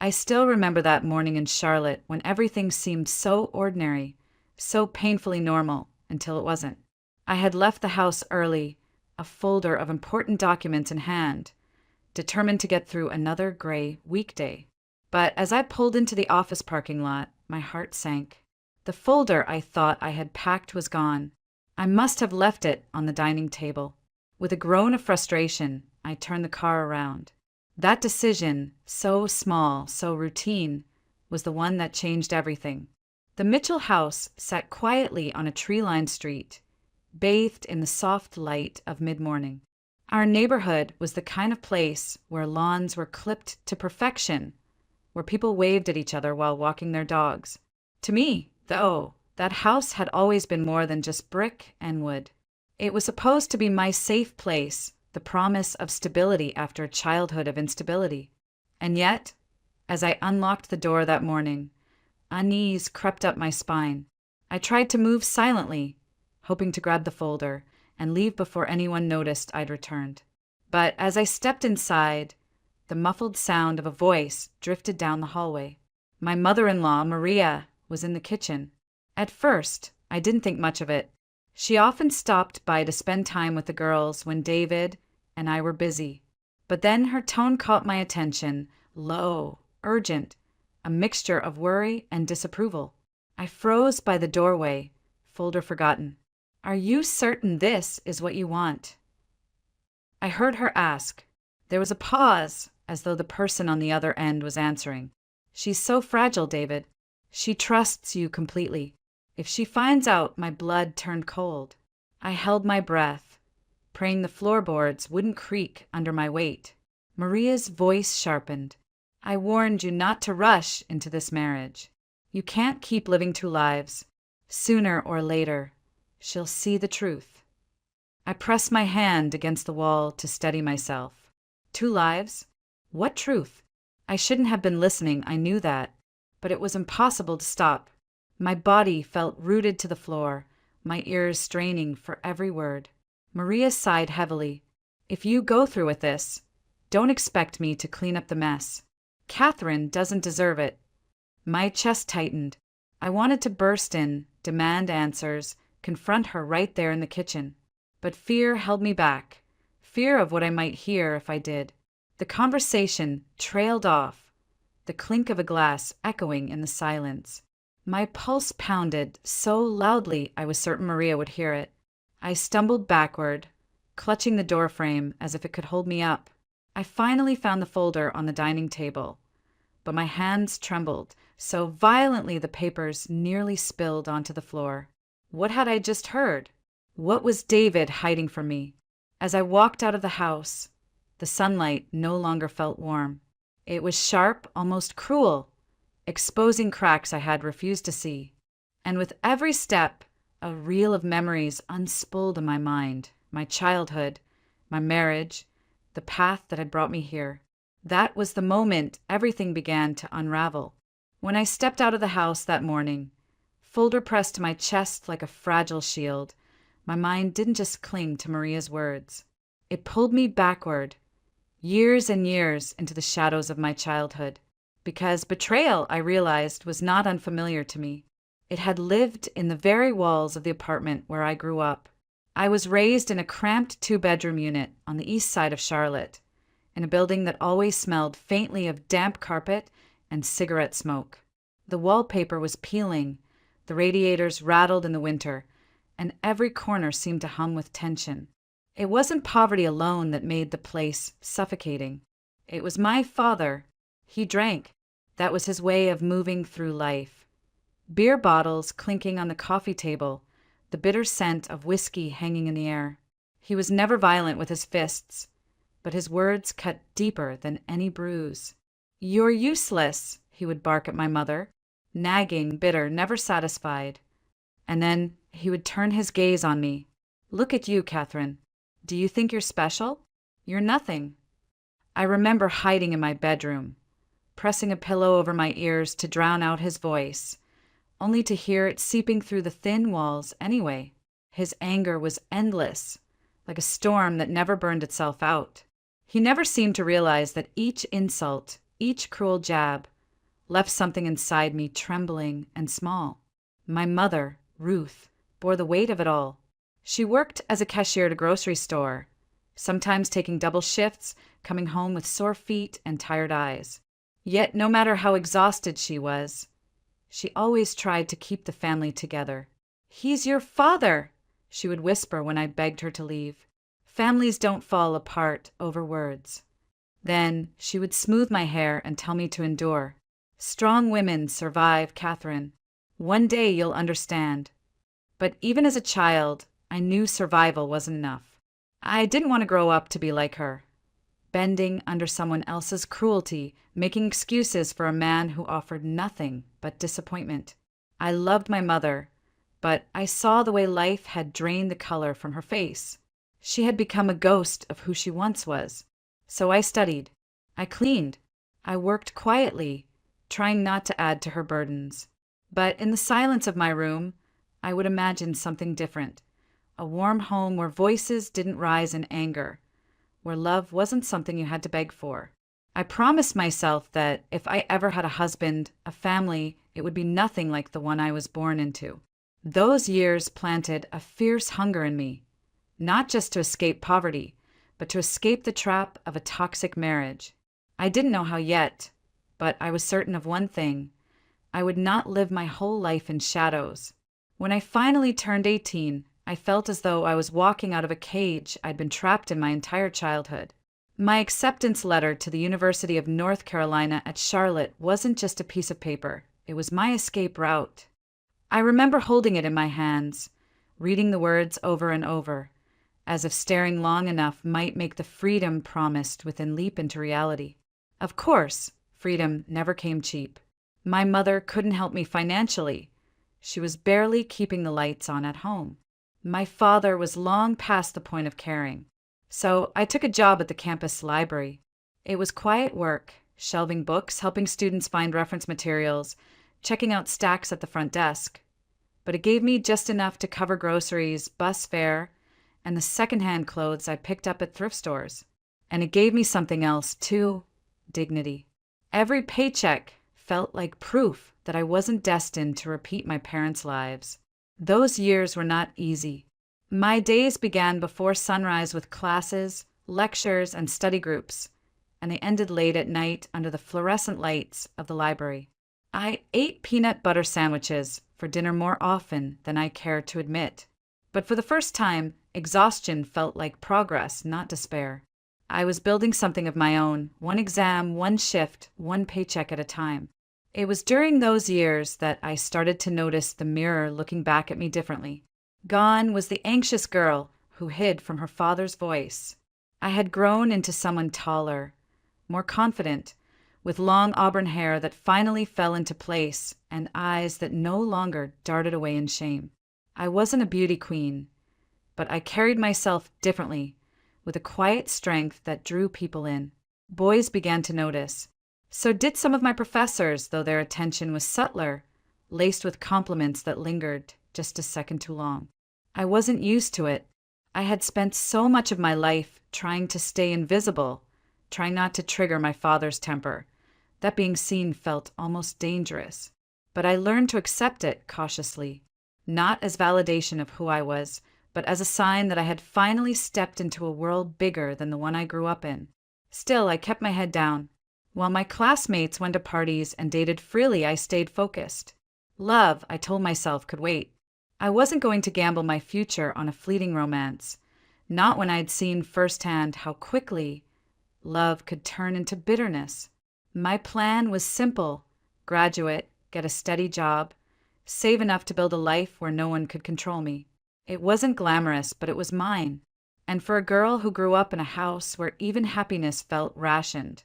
I still remember that morning in Charlotte when everything seemed so ordinary, so painfully normal, until it wasn't. I had left the house early, a folder of important documents in hand, determined to get through another gray weekday. But as I pulled into the office parking lot, my heart sank. The folder I thought I had packed was gone. I must have left it on the dining table. With a groan of frustration, I turned the car around. That decision, so small, so routine, was the one that changed everything. The Mitchell house sat quietly on a tree-lined street, bathed in the soft light of mid-morning. Our neighborhood was the kind of place where lawns were clipped to perfection, where people waved at each other while walking their dogs. To me, though, that house had always been more than just brick and wood. It was supposed to be my safe place, the promise of stability after a childhood of instability. And yet, as I unlocked the door that morning, unease crept up my spine. I tried to move silently, hoping to grab the folder and leave before anyone noticed I'd returned. But as I stepped inside, the muffled sound of a voice drifted down the hallway. My mother-in-law, Maria, was in the kitchen. At first, I didn't think much of it. She often stopped by to spend time with the girls when David and I were busy. But then her tone caught my attention, low, urgent, a mixture of worry and disapproval. I froze by the doorway, folder forgotten. "Are you certain this is what you want?" I heard her ask. There was a pause, as though the person on the other end was answering. "She's so fragile, David. She trusts you completely. If she finds out," my blood turned cold. I held my breath, praying the floorboards wouldn't creak under my weight. Maria's voice sharpened. "I warned you not to rush into this marriage. You can't keep living two lives. Sooner or later, she'll see the truth." I pressed my hand against the wall to steady myself. Two lives? What truth? I shouldn't have been listening, I knew that, but it was impossible to stop. My body felt rooted to the floor, my ears straining for every word. Maria sighed heavily. "If you go through with this, don't expect me to clean up the mess. Catherine doesn't deserve it." My chest tightened. I wanted to burst in, demand answers, confront her right there in the kitchen. But fear held me back, fear of what I might hear if I did. The conversation trailed off, the clink of a glass echoing in the silence. My pulse pounded so loudly I was certain Maria would hear it. I stumbled backward, clutching the doorframe as if it could hold me up. I finally found the folder on the dining table, but my hands trembled so violently the papers nearly spilled onto the floor. What had I just heard? What was David hiding from me? As I walked out of the house, the sunlight no longer felt warm. It was sharp, almost cruel, exposing cracks I had refused to see. And with every step, a reel of memories unspooled in my mind. My childhood, my marriage, the path that had brought me here. That was the moment everything began to unravel. When I stepped out of the house that morning, folder pressed to my chest like a fragile shield, my mind didn't just cling to Maria's words. It pulled me backward, years and years into the shadows of my childhood. Because betrayal, I realized, was not unfamiliar to me. It had lived in the very walls of the apartment where I grew up. I was raised in a cramped two-bedroom unit on the east side of Charlotte, in a building that always smelled faintly of damp carpet and cigarette smoke. The wallpaper was peeling, the radiators rattled in the winter, and every corner seemed to hum with tension. It wasn't poverty alone that made the place suffocating. It was my father. He drank. That was his way of moving through life. Beer bottles clinking on the coffee table, the bitter scent of whiskey hanging in the air. He was never violent with his fists, but his words cut deeper than any bruise. "You're useless," he would bark at my mother, nagging, bitter, never satisfied. And then he would turn his gaze on me. "Look at you, Catherine. Do you think you're special? You're nothing." I remember hiding in my bedroom, pressing a pillow over my ears to drown out his voice, only to hear it seeping through the thin walls anyway. His anger was endless, like a storm that never burned itself out. He never seemed to realize that each insult, each cruel jab, left something inside me trembling and small. My mother, Ruth, bore the weight of it all. She worked as a cashier at a grocery store, sometimes taking double shifts, coming home with sore feet and tired eyes. Yet no matter how exhausted she was, she always tried to keep the family together. "He's your father," she would whisper when I begged her to leave. "Families don't fall apart over words." Then she would smooth my hair and tell me to endure. "Strong women survive, Catherine. One day you'll understand." But even as a child, I knew survival wasn't enough. I didn't want to grow up to be like her, bending under someone else's cruelty, making excuses for a man who offered nothing but disappointment. I loved my mother, but I saw the way life had drained the color from her face. She had become a ghost of who she once was. So I studied. I cleaned. I worked quietly, trying not to add to her burdens. But in the silence of my room, I would imagine something different. A warm home where voices didn't rise in anger, where love wasn't something you had to beg for. I promised myself that if I ever had a husband, a family, it would be nothing like the one I was born into. Those years planted a fierce hunger in me, not just to escape poverty, but to escape the trap of a toxic marriage. I didn't know how yet, but I was certain of one thing: I would not live my whole life in shadows. When I finally turned 18, I felt as though I was walking out of a cage I'd been trapped in my entire childhood. My acceptance letter to the University of North Carolina at Charlotte wasn't just a piece of paper. It was my escape route. I remember holding it in my hands, reading the words over and over, as if staring long enough might make the freedom promised within leap into reality. Of course, freedom never came cheap. My mother couldn't help me financially. She was barely keeping the lights on at home. My father was long past the point of caring. So I took a job at the campus library. It was quiet work, shelving books, helping students find reference materials, checking out stacks at the front desk. But it gave me just enough to cover groceries, bus fare, and the secondhand clothes I picked up at thrift stores. And it gave me something else, too: dignity. Every paycheck felt like proof that I wasn't destined to repeat my parents' lives. Those years were not easy. My days began before sunrise with classes, lectures, and study groups, and they ended late at night under the fluorescent lights of the library. I ate peanut butter sandwiches for dinner more often than I cared to admit. But for the first time, exhaustion felt like progress, not despair. I was building something of my own, one exam, one shift, one paycheck at a time. It was during those years that I started to notice the mirror looking back at me differently. Gone was the anxious girl who hid from her father's voice. I had grown into someone taller, more confident, with long auburn hair that finally fell into place and eyes that no longer darted away in shame. I wasn't a beauty queen, but I carried myself differently, with a quiet strength that drew people in. Boys began to notice. So did some of my professors, though their attention was subtler, laced with compliments that lingered just a second too long. I wasn't used to it. I had spent so much of my life trying to stay invisible, trying not to trigger my father's temper. That being seen felt almost dangerous. But I learned to accept it cautiously, not as validation of who I was, but as a sign that I had finally stepped into a world bigger than the one I grew up in. Still, I kept my head down. While my classmates went to parties and dated freely, I stayed focused. Love, I told myself, could wait. I wasn't going to gamble my future on a fleeting romance, not when I'd seen firsthand how quickly love could turn into bitterness. My plan was simple: graduate, get a steady job, save enough to build a life where no one could control me. It wasn't glamorous, but it was mine. And for a girl who grew up in a house where even happiness felt rationed,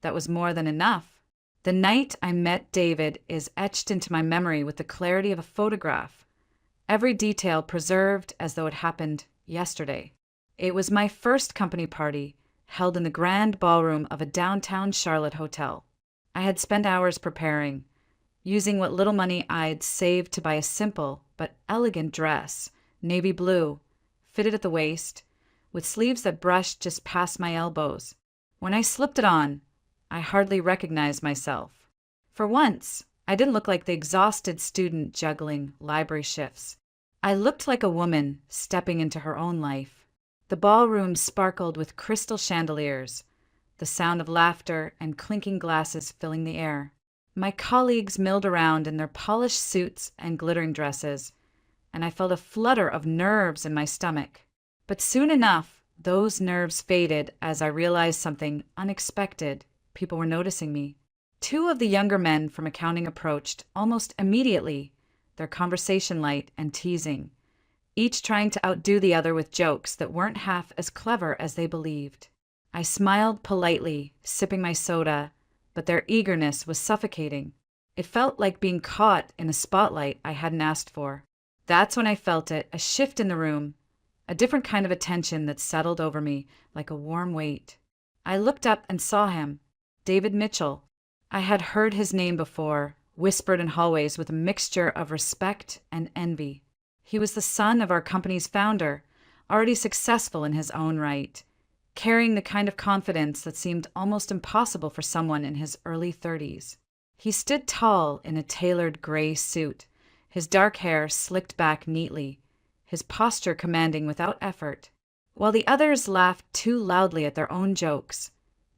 that was more than enough. The night I met David is etched into my memory with the clarity of a photograph, every detail preserved as though it happened yesterday. It was my first company party, held in the grand ballroom of a downtown Charlotte hotel. I had spent hours preparing, using what little money I'd saved to buy a simple but elegant dress, navy blue, fitted at the waist, with sleeves that brushed just past my elbows. When I slipped it on, I hardly recognized myself. For once, I didn't look like the exhausted student juggling library shifts. I looked like a woman stepping into her own life. The ballroom sparkled with crystal chandeliers, the sound of laughter and clinking glasses filling the air. My colleagues milled around in their polished suits and glittering dresses, and I felt a flutter of nerves in my stomach. But soon enough, those nerves faded as I realized something unexpected. People were noticing me. Two of the younger men from accounting approached almost immediately, their conversation light and teasing, each trying to outdo the other with jokes that weren't half as clever as they believed. I smiled politely, sipping my soda, but their eagerness was suffocating. It felt like being caught in a spotlight I hadn't asked for. That's when I felt it, a shift in the room, a different kind of attention that settled over me like a warm weight. I looked up and saw him, David Mitchell. I had heard his name before, whispered in hallways with a mixture of respect and envy. He was the son of our company's founder, already successful in his own right, carrying the kind of confidence that seemed almost impossible for someone in his early 30s. He stood tall in a tailored gray suit, his dark hair slicked back neatly, his posture commanding without effort. While the others laughed too loudly at their own jokes,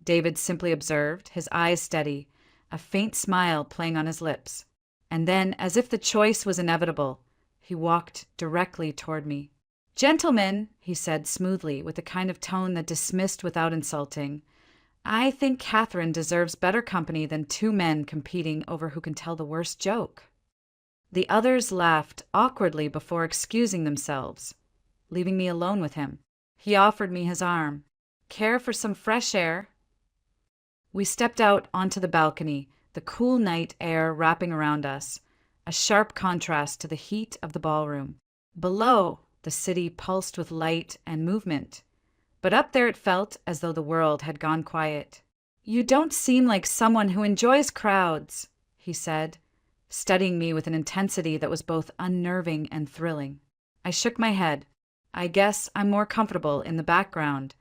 David simply observed, his eyes steady, a faint smile playing on his lips. And then, as if the choice was inevitable, he walked directly toward me. "Gentlemen," he said smoothly, with a kind of tone that dismissed without insulting, "I think Catherine deserves better company than two men competing over who can tell the worst joke." The others laughed awkwardly before excusing themselves, leaving me alone with him. He offered me his arm. "Care for some fresh air?" We stepped out onto the balcony, the cool night air wrapping around us, a sharp contrast to the heat of the ballroom. Below, the city pulsed with light and movement, but up there it felt as though the world had gone quiet. "You don't seem like someone who enjoys crowds," he said, studying me with an intensity that was both unnerving and thrilling. I shook my head. "I guess I'm more comfortable in the background."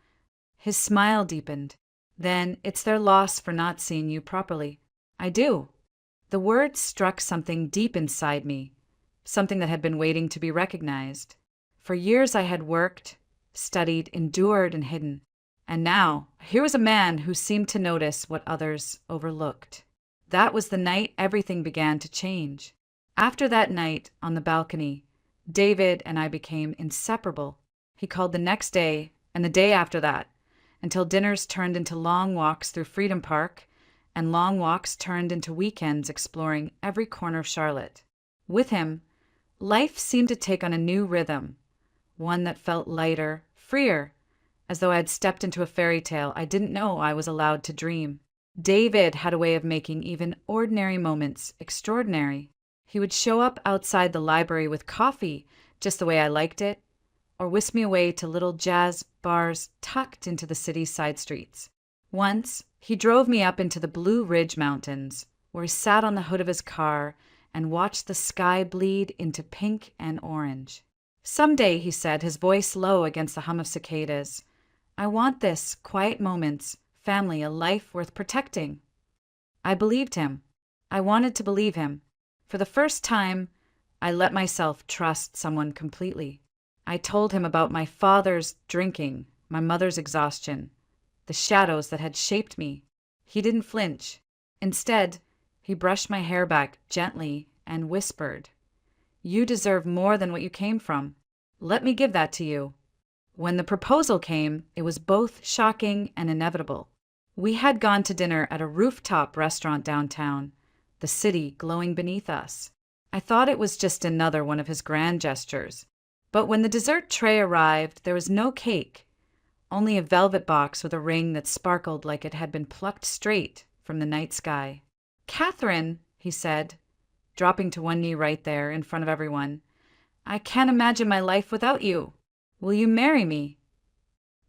His smile deepened. "Then it's their loss for not seeing you properly." "I do." The words struck something deep inside me, something that had been waiting to be recognized. For years I had worked, studied, endured, and hidden. And now, here was a man who seemed to notice what others overlooked. That was the night everything began to change. After that night on the balcony, David and I became inseparable. He called the next day and the day after that, until dinners turned into long walks through Freedom Park, and long walks turned into weekends exploring every corner of Charlotte. With him, life seemed to take on a new rhythm, one that felt lighter, freer, as though I had stepped into a fairy tale I didn't know I was allowed to dream. David had a way of making even ordinary moments extraordinary. He would show up outside the library with coffee, just the way I liked it, or whisk me away to little jazz bars tucked into the city's side streets. Once, he drove me up into the Blue Ridge Mountains, where he sat on the hood of his car and watched the sky bleed into pink and orange. "Someday," he said, his voice low against the hum of cicadas, "I want this, quiet moments, family, a life worth protecting." I believed him. I wanted to believe him. For the first time, I let myself trust someone completely. I told him about my father's drinking, my mother's exhaustion, the shadows that had shaped me. He didn't flinch. Instead, he brushed my hair back gently and whispered, "You deserve more than what you came from. Let me give that to you." When the proposal came, it was both shocking and inevitable. We had gone to dinner at a rooftop restaurant downtown, the city glowing beneath us. I thought it was just another one of his grand gestures. But when the dessert tray arrived, there was no cake, only a velvet box with a ring that sparkled like it had been plucked straight from the night sky. "Catherine," he said, dropping to one knee right there in front of everyone, "I can't imagine my life without you. Will you marry me?"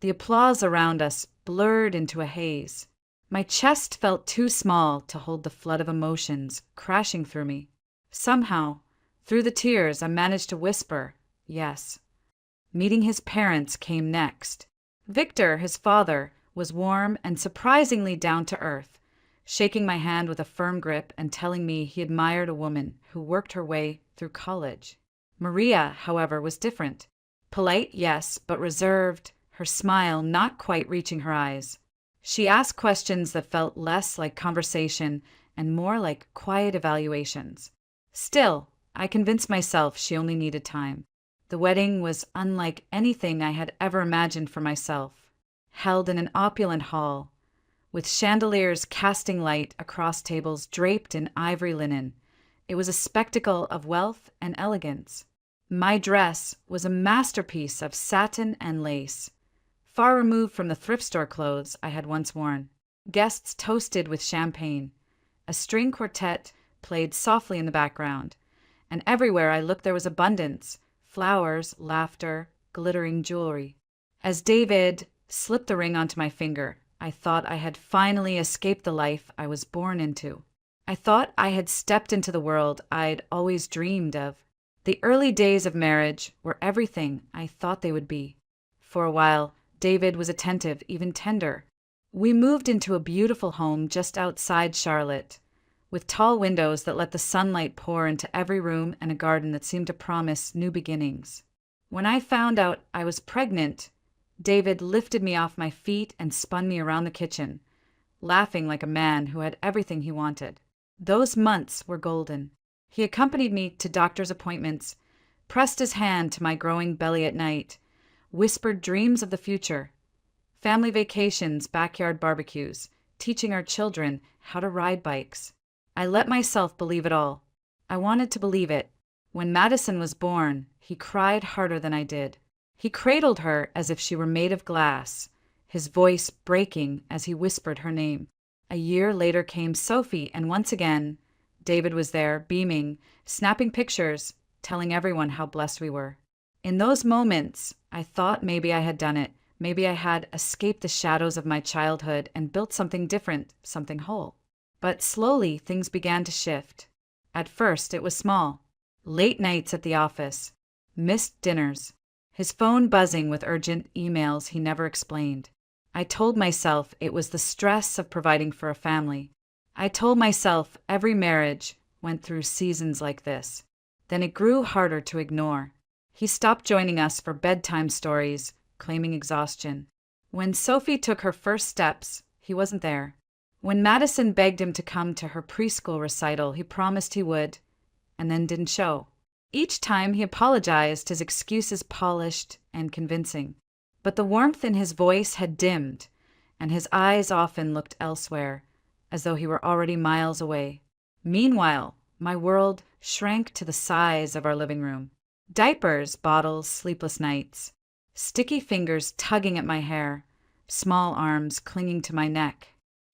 The applause around us blurred into a haze. My chest felt too small to hold the flood of emotions crashing through me. Somehow, through the tears, I managed to whisper, "Yes." Meeting his parents came next. Victor, his father, was warm and surprisingly down to earth, shaking my hand with a firm grip and telling me he admired a woman who worked her way through college. Maria, however, was different. Polite, yes, but reserved, her smile not quite reaching her eyes. She asked questions that felt less like conversation and more like quiet evaluations. Still, I convinced myself she only needed time. The wedding was unlike anything I had ever imagined for myself. Held in an opulent hall, with chandeliers casting light across tables draped in ivory linen, it was a spectacle of wealth and elegance. My dress was a masterpiece of satin and lace, far removed from the thrift store clothes I had once worn. Guests toasted with champagne. A string quartet played softly in the background, and everywhere I looked there was abundance, flowers, laughter, glittering jewelry. As David slipped the ring onto my finger, I thought I had finally escaped the life I was born into. I thought I had stepped into the world I'd always dreamed of. The early days of marriage were everything I thought they would be. For a while, David was attentive, even tender. We moved into a beautiful home just outside Charlotte, with tall windows that let the sunlight pour into every room and a garden that seemed to promise new beginnings. When I found out I was pregnant, David lifted me off my feet and spun me around the kitchen, laughing like a man who had everything he wanted. Those months were golden. He accompanied me to doctor's appointments, pressed his hand to my growing belly at night, whispered dreams of the future, family vacations, backyard barbecues, teaching our children how to ride bikes. I let myself believe it all. I wanted to believe it. When Madison was born, he cried harder than I did. He cradled her as if she were made of glass, his voice breaking as he whispered her name. A year later came Sophie, and once again, David was there, beaming, snapping pictures, telling everyone how blessed we were. In those moments, I thought maybe I had done it. Maybe I had escaped the shadows of my childhood and built something different, something whole. But slowly, things began to shift. At first, it was small. Late nights at the office, missed dinners, his phone buzzing with urgent emails he never explained. I told myself it was the stress of providing for a family. I told myself every marriage went through seasons like this. Then it grew harder to ignore. He stopped joining us for bedtime stories, claiming exhaustion. When Sophie took her first steps, he wasn't there. When Madison begged him to come to her preschool recital, he promised he would, and then didn't show. Each time he apologized, his excuses polished and convincing. But the warmth in his voice had dimmed, and his eyes often looked elsewhere, as though he were already miles away. Meanwhile, my world shrank to the size of our living room. Diapers, bottles, sleepless nights. Sticky fingers tugging at my hair, small arms clinging to my neck.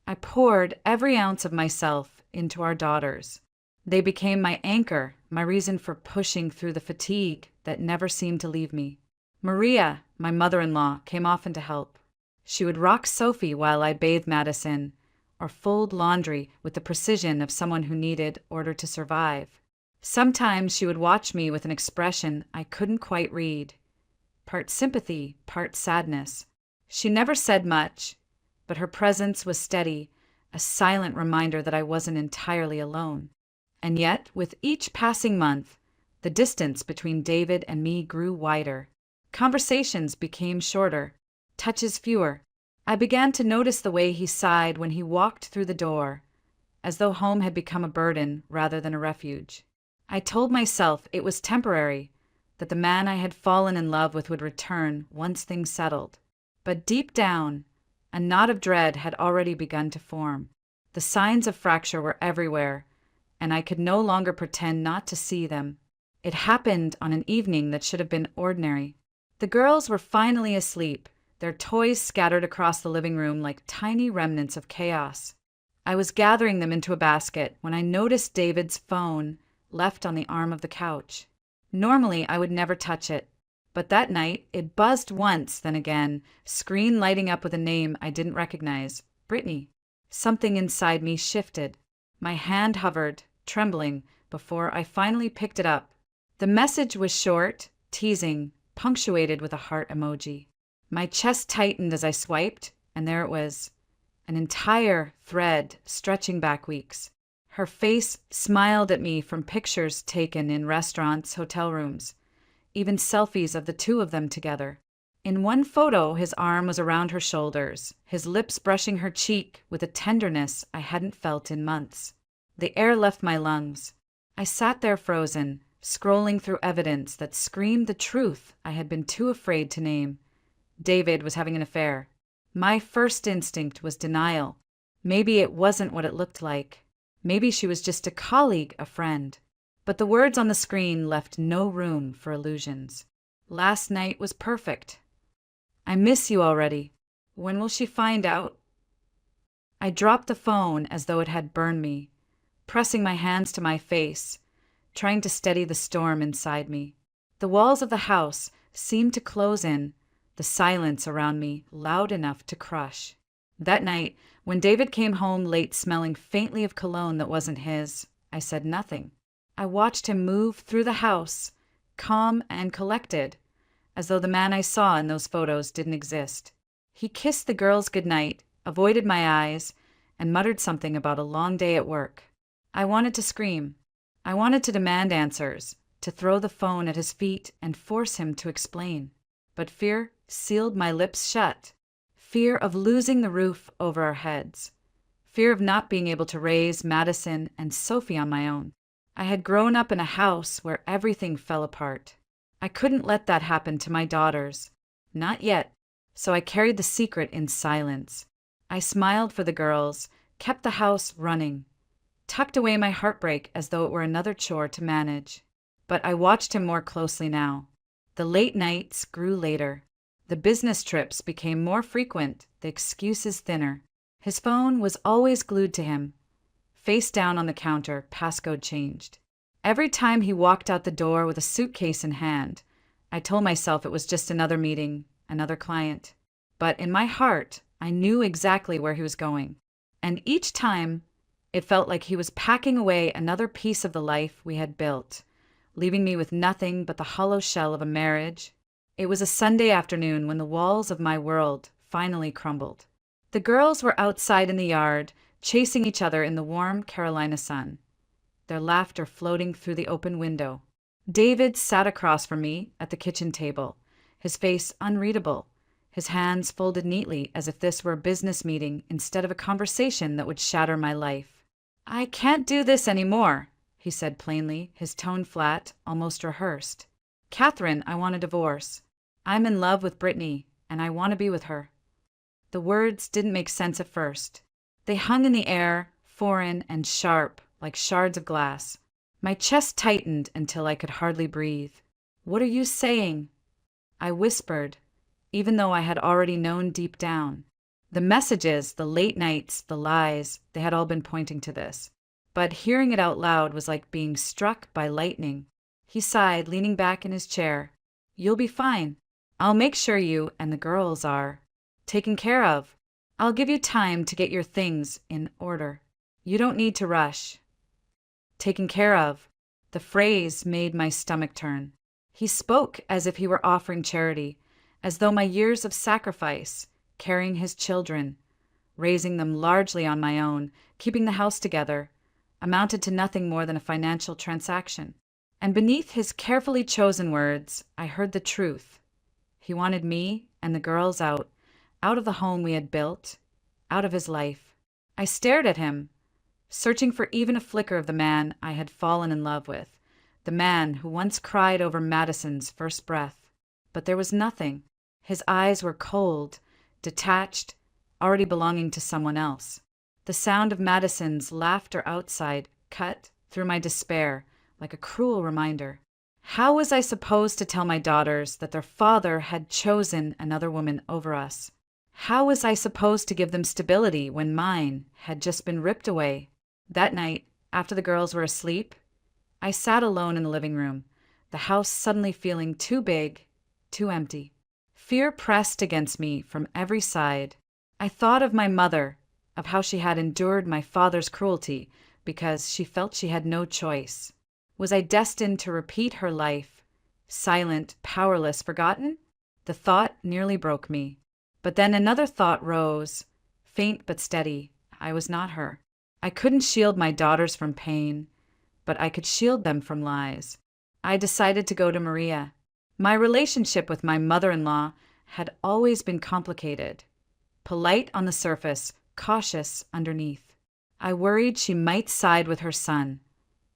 I poured every ounce of myself into our daughters. They became my anchor, my reason for pushing through the fatigue that never seemed to leave me. Maria, my mother-in-law, came often to help. She would rock Sophie while I bathed Madison, or fold laundry with the precision of someone who needed order to survive. Sometimes she would watch me with an expression I couldn't quite read, part sympathy, part sadness. She never said much, but her presence was steady, a silent reminder that I wasn't entirely alone. And yet, with each passing month, the distance between David and me grew wider. Conversations became shorter, touches fewer. I began to notice the way he sighed when he walked through the door, as though home had become a burden rather than a refuge. I told myself it was temporary, that the man I had fallen in love with would return once things settled. But deep down, a knot of dread had already begun to form. The signs of fracture were everywhere, and I could no longer pretend not to see them. It happened on an evening that should have been ordinary. The girls were finally asleep, their toys scattered across the living room like tiny remnants of chaos. I was gathering them into a basket when I noticed David's phone left on the arm of the couch. Normally, I would never touch it, but that night it buzzed once, then again, screen lighting up with a name I didn't recognize, Brittany. Something inside me shifted. My hand hovered, trembling, before I finally picked it up. The message was short, teasing, punctuated with a heart emoji. My chest tightened as I swiped, and there it was. an entire thread stretching back weeks. Her face smiled at me from pictures taken in restaurants, hotel rooms, even selfies of the two of them together. In one photo, his arm was around her shoulders, his lips brushing her cheek with a tenderness I hadn't felt in months. The air left my lungs. I sat there frozen, scrolling through evidence that screamed the truth I had been too afraid to name. David was having an affair. My first instinct was denial. Maybe it wasn't what it looked like. Maybe she was just a colleague, a friend. But the words on the screen left no room for illusions. Last night was perfect. I miss you already. When will she find out? I dropped the phone as though it had burned me, pressing my hands to my face, trying to steady the storm inside me. The walls of the house seemed to close in, the silence around me loud enough to crush. That night, when David came home late smelling faintly of cologne that wasn't his, I said nothing. I watched him move through the house, calm and collected, as though the man I saw in those photos didn't exist. He kissed the girls goodnight, avoided my eyes, and muttered something about a long day at work. I wanted to scream. I wanted to demand answers, to throw the phone at his feet and force him to explain. But fear sealed my lips shut. Fear of losing the roof over our heads. Fear of not being able to raise Madison and Sophie on my own. I had grown up in a house where everything fell apart. I couldn't let that happen to my daughters. Not yet. So I carried the secret in silence. I smiled for the girls, kept the house running, tucked away my heartbreak as though it were another chore to manage. But I watched him more closely now. The late nights grew later. The business trips became more frequent, the excuses thinner. His phone was always glued to him. Face down on the counter, passcode changed. Every time he walked out the door with a suitcase in hand, I told myself it was just another meeting, another client. But in my heart, I knew exactly where he was going. And each time, it felt like he was packing away another piece of the life we had built, leaving me with nothing but the hollow shell of a marriage. It was a Sunday afternoon when the walls of my world finally crumbled. The girls were outside in the yard, chasing each other in the warm Carolina sun, their laughter floating through the open window. David sat across from me at the kitchen table, his face unreadable, his hands folded neatly as if this were a business meeting instead of a conversation that would shatter my life. "I can't do this anymore," he said plainly, his tone flat, almost rehearsed. "Catherine, I want a divorce. I'm in love with Brittany, and I want to be with her." The words didn't make sense at first. They hung in the air, foreign and sharp, like shards of glass. My chest tightened until I could hardly breathe. "What are you saying?" I whispered, even though I had already known deep down. The messages, the late nights, the lies, they had all been pointing to this. But hearing it out loud was like being struck by lightning. He sighed, leaning back in his chair. "You'll be fine. I'll make sure you and the girls are taken care of. I'll give you time to get your things in order. You don't need to rush." Taken care of. The phrase made my stomach turn. He spoke as if he were offering charity, as though my years of sacrifice, carrying his children, raising them largely on my own, keeping the house together, amounted to nothing more than a financial transaction. And beneath his carefully chosen words, I heard the truth. He wanted me and the girls out of the home we had built, out of his life. I stared at him, searching for even a flicker of the man I had fallen in love with, the man who once cried over Madison's first breath. But there was nothing. His eyes were cold, detached, already belonging to someone else. The sound of Madison's laughter outside cut through my despair like a cruel reminder. How was I supposed to tell my daughters that their father had chosen another woman over us? How was I supposed to give them stability when mine had just been ripped away? That night, after the girls were asleep, I sat alone in the living room, the house suddenly feeling too big, too empty. Fear pressed against me from every side. I thought of my mother, of how she had endured my father's cruelty because she felt she had no choice. Was I destined to repeat her life, silent, powerless, forgotten? The thought nearly broke me. But then another thought rose, faint but steady. I was not her. I couldn't shield my daughters from pain, but I could shield them from lies. I decided to go to Maria. My relationship with my mother-in-law had always been complicated. Polite on the surface, cautious underneath. I worried she might side with her son,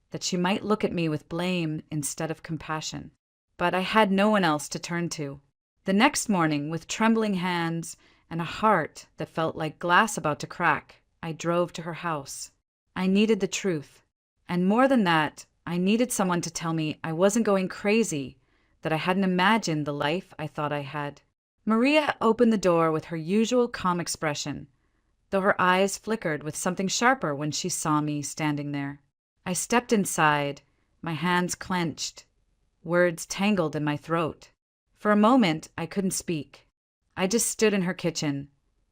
that she might look at me with blame instead of compassion. But I had no one else to turn to. The next morning, with trembling hands and a heart that felt like glass about to crack, I drove to her house. I needed the truth. And more than that, I needed someone to tell me I wasn't going crazy, that I hadn't imagined the life I thought I had. Maria opened the door with her usual calm expression, though her eyes flickered with something sharper when she saw me standing there. I stepped inside, my hands clenched, words tangled in my throat. For a moment, I couldn't speak. I just stood in her kitchen,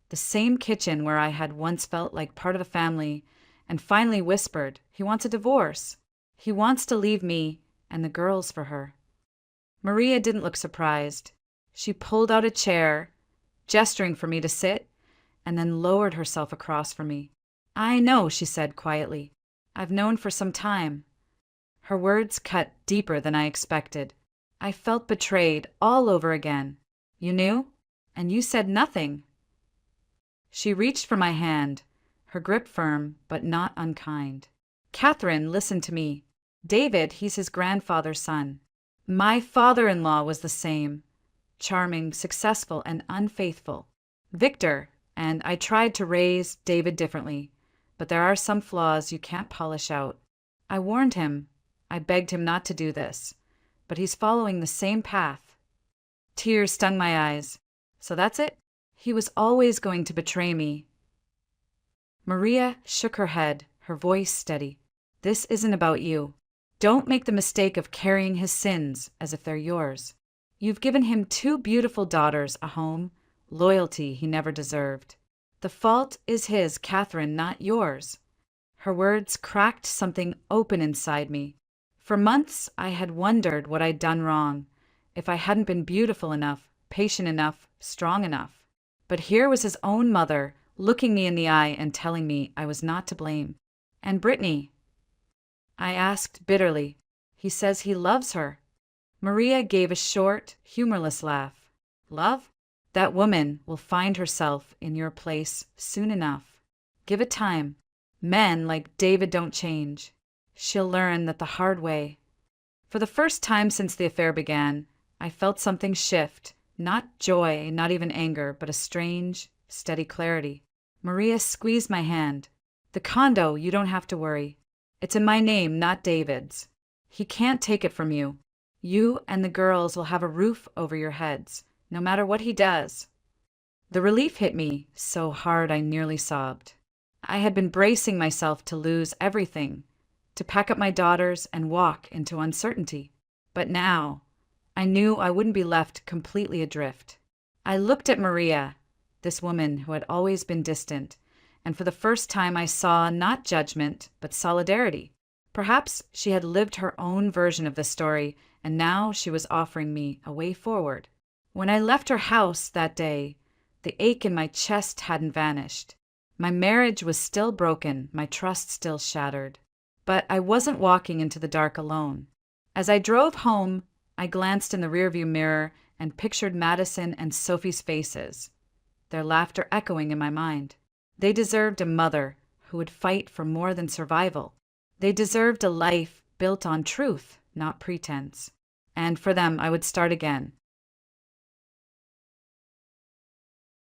the same kitchen where I had once felt like part of the family, and finally whispered, "He wants a divorce. He wants to leave me and the girls for her." Maria didn't look surprised. She pulled out a chair, gesturing for me to sit, and then lowered herself across from me. "I know," she said quietly. "I've known for some time." Her words cut deeper than I expected. I felt betrayed all over again. "You knew? And you said nothing." She reached for my hand, her grip firm but not unkind. "Catherine, listen to me. David, he's his grandfather's son. My father-in-law was the same. Charming, successful, and unfaithful. Victor, and I tried to raise David differently, but there are some flaws you can't polish out. I warned him. I begged him not to do this, but he's following the same path." Tears stung my eyes. "So that's it? He was always going to betray me." Maria shook her head, her voice steady. "This isn't about you. Don't make the mistake of carrying his sins as if they're yours. You've given him 2 beautiful daughters, a home, loyalty he never deserved. The fault is his, Catherine, not yours." Her words cracked something open inside me. For months, I had wondered what I'd done wrong, if I hadn't been beautiful enough, patient enough, strong enough. But here was his own mother, looking me in the eye and telling me I was not to blame. "And Brittany?" I asked bitterly. "He says he loves her." Maria gave a short, humorless laugh. "Love? That woman will find herself in your place soon enough. Give it time. Men like David don't change. She'll learn that the hard way." For the first time since the affair began, I felt something shift. Not joy, not even anger, but a strange, steady clarity. Maria squeezed my hand. "The condo, you don't have to worry. It's in my name, not David's. He can't take it from you. You and the girls will have a roof over your heads, no matter what he does." The relief hit me so hard I nearly sobbed. I had been bracing myself to lose everything, to pack up my daughters and walk into uncertainty. But now, I knew I wouldn't be left completely adrift. I looked at Maria, this woman who had always been distant, and for the first time I saw not judgment, but solidarity. Perhaps she had lived her own version of the story, and now she was offering me a way forward. When I left her house that day, the ache in my chest hadn't vanished. My marriage was still broken, my trust still shattered. But I wasn't walking into the dark alone. As I drove home, I glanced in the rearview mirror and pictured Madison and Sophie's faces, their laughter echoing in my mind. They deserved a mother who would fight for more than survival. They deserved a life built on truth, not pretense. And for them, I would start again,